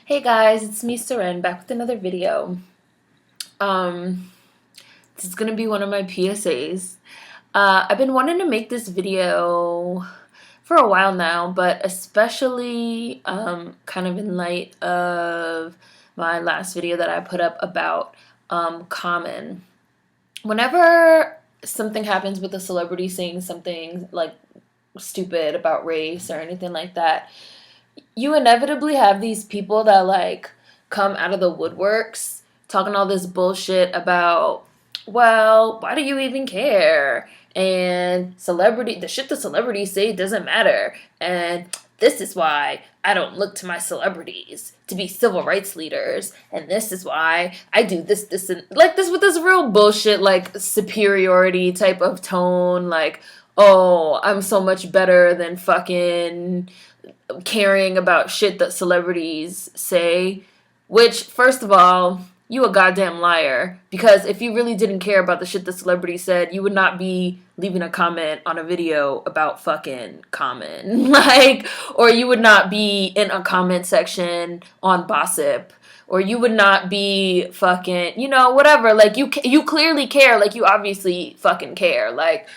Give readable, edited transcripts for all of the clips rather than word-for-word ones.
Hey guys, it's me, Seren, back with another video. Um, this is gonna be one of my PSAs. I've been wanting to make this video for a while now, but especially kind of in light of my last video that I put up about Common. Whenever something happens with a celebrity saying something like stupid about race or anything like that, you inevitably have these people that like come out of the woodworks talking all this bullshit about, well, why do you even care? And the shit the celebrities say doesn't matter. And this is why I don't look to my celebrities to be civil rights leaders. And this is why I do this, and like this with this real bullshit, like superiority type of tone. Like, oh, I'm so much better than fucking caring about shit that celebrities say, which, first of all, you a goddamn liar. Because if you really didn't care about the shit the celebrity said, you would not be leaving a comment on a video about fucking Common. Like, or you would not be in a comment section on Gossip. Or you would not be fucking, whatever. Like, you clearly care. Like, you obviously fucking care. Like,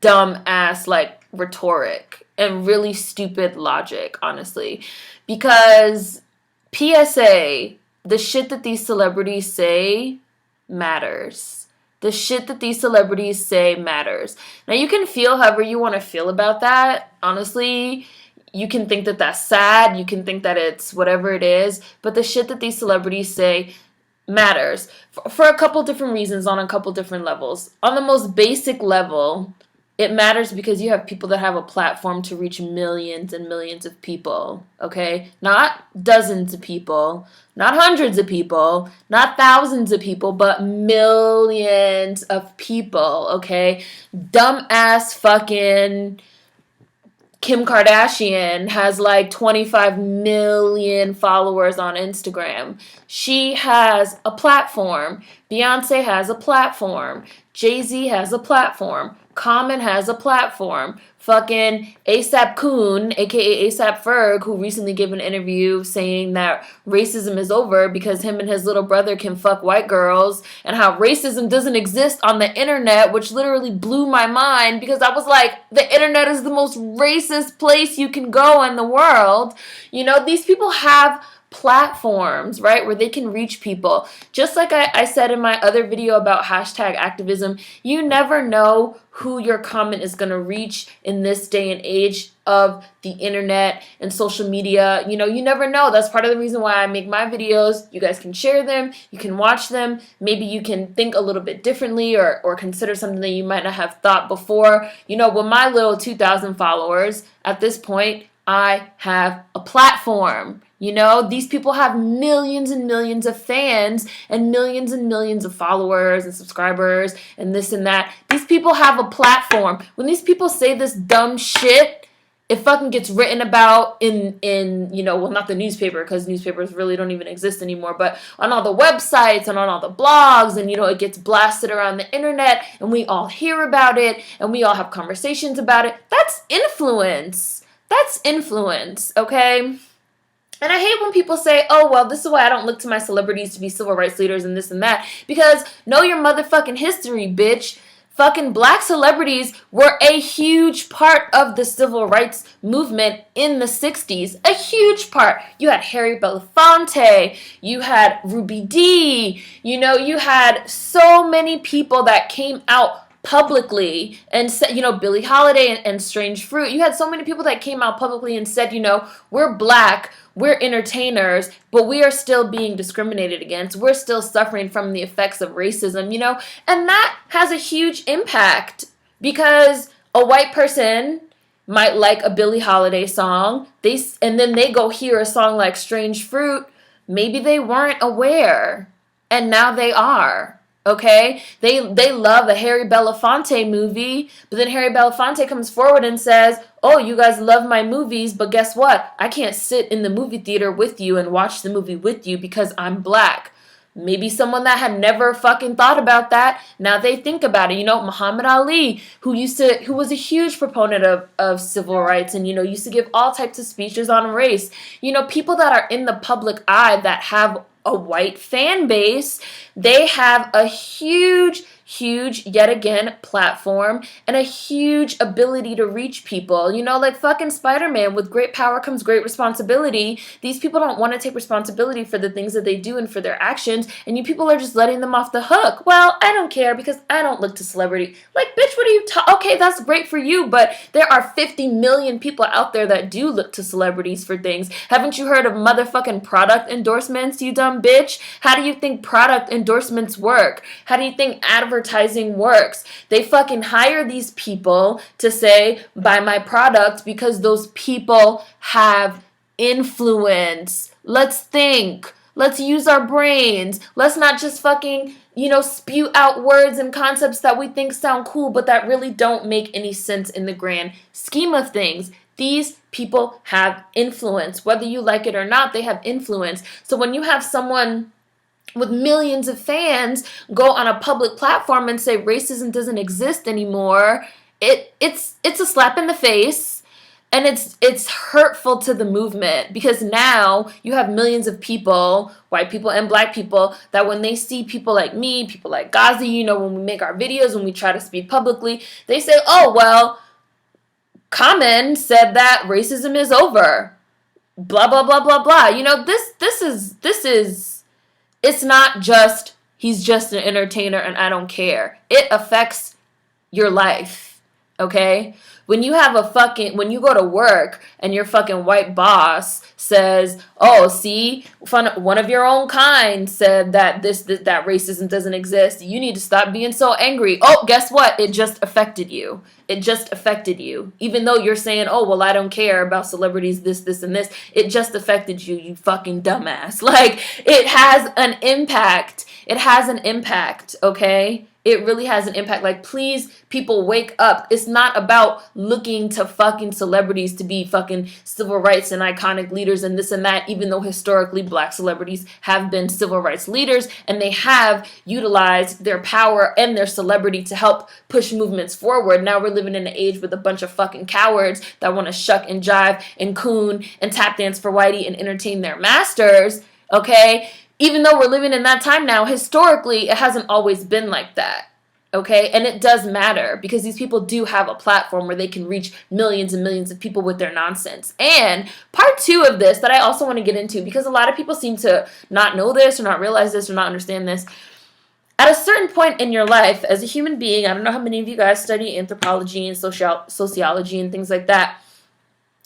dumb ass like rhetoric and really stupid logic, honestly. Because PSA, the shit that these celebrities say matters. The shit that these celebrities say matters. Now, you can feel however you want to feel about that. Honestly, you can think that that's sad. You can think that it's whatever it is. But the shit that these celebrities say matters for a couple different reasons on a couple different levels. On the most basic level, it matters because you have people that have a platform to reach millions and millions of people, okay? Not dozens of people, not hundreds of people, not thousands of people, but millions of people, okay? Dumbass fucking Kim Kardashian has like 25 million followers on Instagram. She has a platform. Beyonce has a platform. Jay-Z has a platform. Common has a platform. Fucking ASAP Coon, aka ASAP Ferg, who recently gave an interview saying that racism is over because him and his little brother can fuck white girls, and how racism doesn't exist on the internet, which literally blew my mind because I was like, the internet is the most racist place you can go in the world. These people have platforms, right, where they can reach people. Just like I said in my other video about hashtag activism, you never know who your comment is going to reach in this day and age of the internet and social media. You never know. That's part of the reason why I make my videos. You guys can share them, you can watch them, maybe you can think a little bit differently or consider something that you might not have thought before. With my little 2,000 followers, at this point, I have a platform. These people have millions and millions of fans and millions of followers and subscribers and this and that. These people have a platform. When these people say this dumb shit, it fucking gets written about in well, not the newspaper, because newspapers really don't even exist anymore, but on all the websites and on all the blogs, and it gets blasted around the internet, and we all hear about it, and we all have conversations about it. That's influence. That's influence, okay? And I hate when people say, oh, well, this is why I don't look to my celebrities to be civil rights leaders and this and that. Because know your motherfucking history, bitch. Fucking black celebrities were a huge part of the civil rights movement in the 60s. A huge part. You had Harry Belafonte. You had Ruby Dee. You had so many people that came out publicly and said, Billie Holiday and Strange Fruit. You had so many people that came out publicly and said, we're black, we're entertainers, but we are still being discriminated against. We're still suffering from the effects of racism, and that has a huge impact because a white person might like a Billie Holiday song, and then they go hear a song like Strange Fruit. Maybe they weren't aware, and now they are. Okay, they love a Harry Belafonte movie, but then Harry Belafonte comes forward and says, oh, you guys love my movies, but guess what? I can't sit in the movie theater with you and watch the movie with you because I'm black. Maybe someone that had never fucking thought about that, now they think about it. Muhammad Ali, who was a huge proponent of civil rights and, used to give all types of speeches on race. People that are in the public eye that have a white fan base, they have a huge, yet again, platform and a huge ability to reach people. Like fucking Spider-Man, with great power comes great responsibility. These people don't want to take responsibility for the things that they do and for their actions, and you people are just letting them off the hook. Well, I don't care because I don't look to celebrity. Like, bitch, what are you okay, that's great for you, but there are 50 million people out there that do look to celebrities for things. Haven't you heard of motherfucking product endorsements, you dumb bitch? How do you think product endorsements work? How do you think advertising works? They fucking hire these people to say, buy my product, because those people have influence. Let's think. Let's use our brains. Let's not just fucking, spew out words and concepts that we think sound cool, but that really don't make any sense in the grand scheme of things. These people have influence. Whether you like it or not, they have influence. So when you have someone with millions of fans go on a public platform and say racism doesn't exist anymore, it's a slap in the face. And it's hurtful to the movement, because now you have millions of people, white people and black people, that when they see people like me, people like Ghazi, when we make our videos, when we try to speak publicly, they say, oh, well, Common said that racism is over. Blah, blah, blah, blah, blah. This is, it's not just, he's just an entertainer and I don't care. It affects your life, okay? When you go to work and your fucking white boss says, oh, see, one of your own kind said that that racism doesn't exist, you need to stop being so angry. Oh, guess what? It just affected you. It just affected you. Even though you're saying, oh, well, I don't care about celebrities, this, and this. It just affected you, you fucking dumbass. Like, it has an impact. It has an impact, okay? It really has an impact. Like, please, people, wake up. It's not about looking to fucking celebrities to be fucking civil rights and iconic leaders and this and that, even though historically black celebrities have been civil rights leaders and they have utilized their power and their celebrity to help push movements forward. Now we're living in an age with a bunch of fucking cowards that want to shuck and jive and coon and tap dance for whitey and entertain their masters, okay? Even though we're living in that time now, historically, it hasn't always been like that, okay? And it does matter, because these people do have a platform where they can reach millions and millions of people with their nonsense. And part 2 of this that I also want to get into, because a lot of people seem to not know this or not realize this or not understand this. At a certain point in your life, as a human being, I don't know how many of you guys study anthropology and sociology and things like that.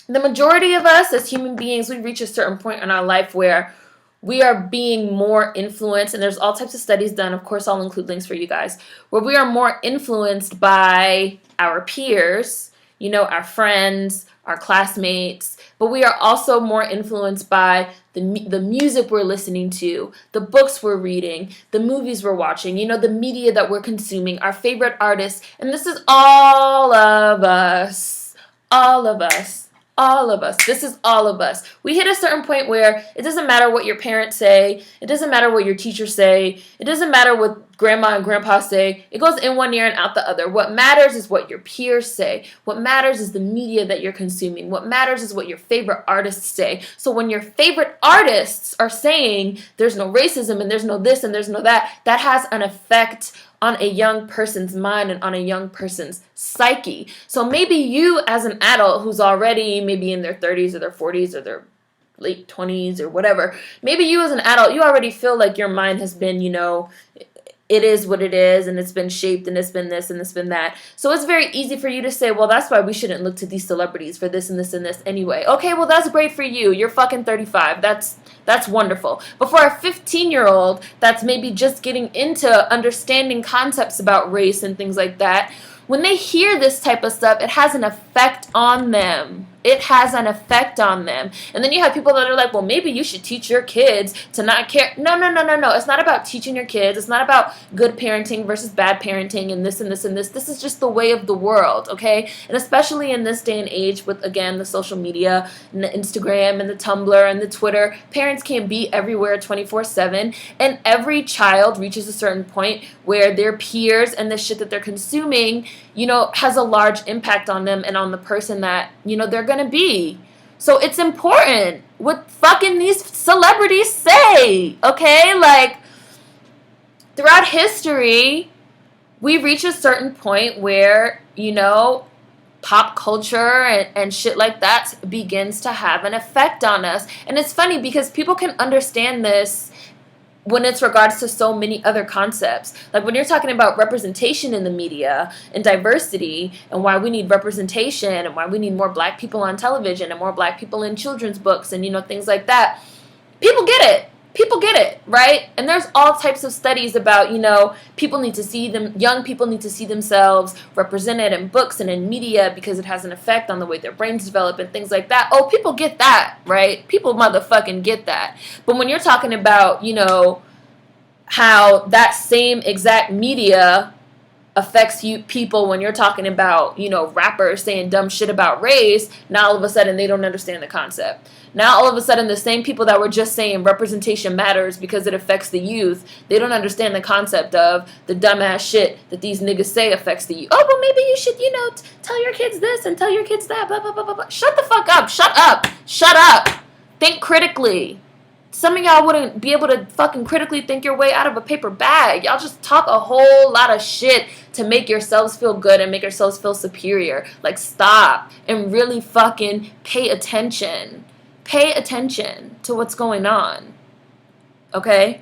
The majority of us as human beings, we reach a certain point in our life where we are being more influenced, and there's all types of studies done, of course I'll include links for you guys, where we are more influenced by our peers, our friends, our classmates, but we are also more influenced by the music we're listening to, the books we're reading, the movies we're watching, the media that we're consuming, our favorite artists, and this is all of us. All of us. All of us. This is all of us. We hit a certain point where it doesn't matter what your parents say. It doesn't matter what your teachers say. It doesn't matter what grandma and grandpa say. It goes in one ear and out the other. What matters is what your peers say. What matters is the media that you're consuming. What matters is what your favorite artists say. So when your favorite artists are saying there's no racism and there's no this and there's no that, that has an effect on a young person's mind and on a young person's psyche. So maybe you as an adult who's already maybe in their 30s or their 40s or their late 20s or whatever, maybe you as an adult, you already feel like your mind has been, it is what it is, and it's been shaped, and it's been this, and it's been that. So it's very easy for you to say, well, that's why we shouldn't look to these celebrities for this and this and this anyway. Okay, well, that's great for you. You're fucking 35. That's wonderful. But for a 15-year-old that's maybe just getting into understanding concepts about race and things like that, when they hear this type of stuff, it has an effect on them. It has an effect on them. And then you have people that are like, well, maybe you should teach your kids to not care. No, no, no, no, no. It's not about teaching your kids. It's not about good parenting versus bad parenting and this and this and this. This is just the way of the world, okay? And especially in this day and age with, again, the social media and the Instagram and the Tumblr and the Twitter, parents can't be everywhere 24/7. And every child reaches a certain point where their peers and the shit that they're consuming, has a large impact on them and on the person that, they're going to be. So it's important what fucking these celebrities say, okay? Like, throughout history, we reach a certain point where, pop culture and shit like that begins to have an effect on us. And it's funny because people can understand this when it's regards to so many other concepts. Like when you're talking about representation in the media and diversity and why we need representation and why we need more black people on television and more black people in children's books and, things like that, people get it. People get it, right? And there's all types of studies about, people need to see young people need to see themselves represented in books and in media because it has an effect on the way their brains develop and things like that. Oh, people get that, right? People motherfucking get that. But when you're talking about, how that same exact media affects people when you're talking about, rappers saying dumb shit about race, now all of a sudden they don't understand the concept. Now all of a sudden the same people that were just saying representation matters because it affects the youth, they don't understand the concept of the dumbass shit that these niggas say affects the youth. Oh, well maybe you should, tell your kids this and tell your kids that, blah, blah, blah, blah, blah. Shut the fuck up. Shut up. Shut up. Think critically. Some of y'all wouldn't be able to fucking critically think your way out of a paper bag. Y'all just talk a whole lot of shit to make yourselves feel good and make yourselves feel superior. Like, stop and really fucking pay attention. Pay attention to what's going on. Okay?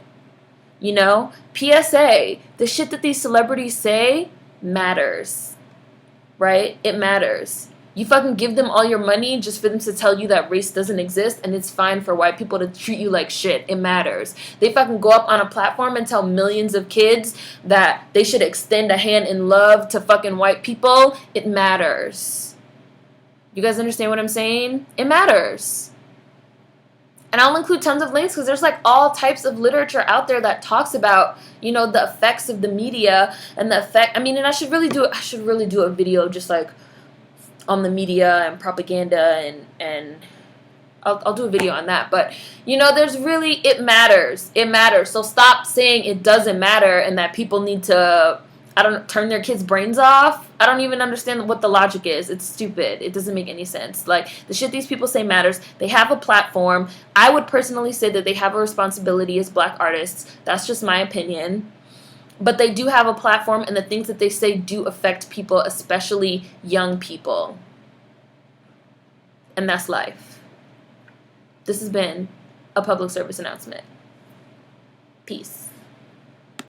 PSA, the shit that these celebrities say matters. Right? It matters. You fucking give them all your money just for them to tell you that race doesn't exist and it's fine for white people to treat you like shit. It matters. They fucking go up on a platform and tell millions of kids that they should extend a hand in love to fucking white people. It matters. You guys understand what I'm saying? It matters. And I'll include tons of links because there's like all types of literature out there that talks about, the effects of the media and the effect. And I should really do a video just like on the media and propaganda and I'll do a video on that. But, there's really, it matters. It matters. So stop saying it doesn't matter and that people need to, turn their kids' brains off. I don't even understand what the logic is. It's stupid. It doesn't make any sense. Like, the shit these people say matters. They have a platform. I would personally say that they have a responsibility as black artists. That's just my opinion. But they do have a platform, and the things that they say do affect people, especially young people. And that's life. This has been a public service announcement. Peace.